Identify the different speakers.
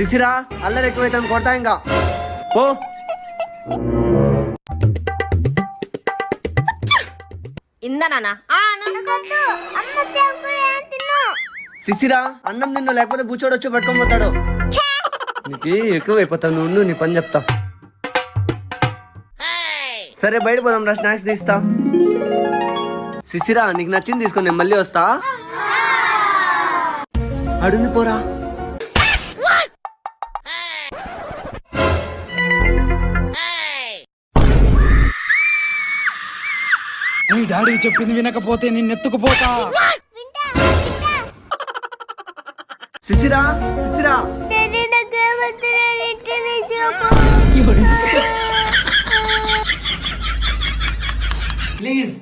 Speaker 1: శిశిరా అల్లరి ఎక్కువైతే కొడతా ఇంకా పో.
Speaker 2: ఇందా నాన్న
Speaker 1: శిశిరా అన్నం నిన్ను లేకపోతే బూచోడు వచ్చి పట్టుకొని పోతాడు. నీకు ఎక్కువైపోతావు, నువ్వు నీ పని చెప్తా. సరే బయట పోదాం రా, స్నాక్స్ తీస్తా. శిశిరా నీకు నచ్చింది తీసుకొని నేను మళ్ళీ వస్తా. అడుంది పోరా.
Speaker 3: నీ డాడీ చెప్పింది వినకపోతే నిన్నెత్తుకుపోతా.
Speaker 1: శిశిరా శిశిరా ప్లీజ్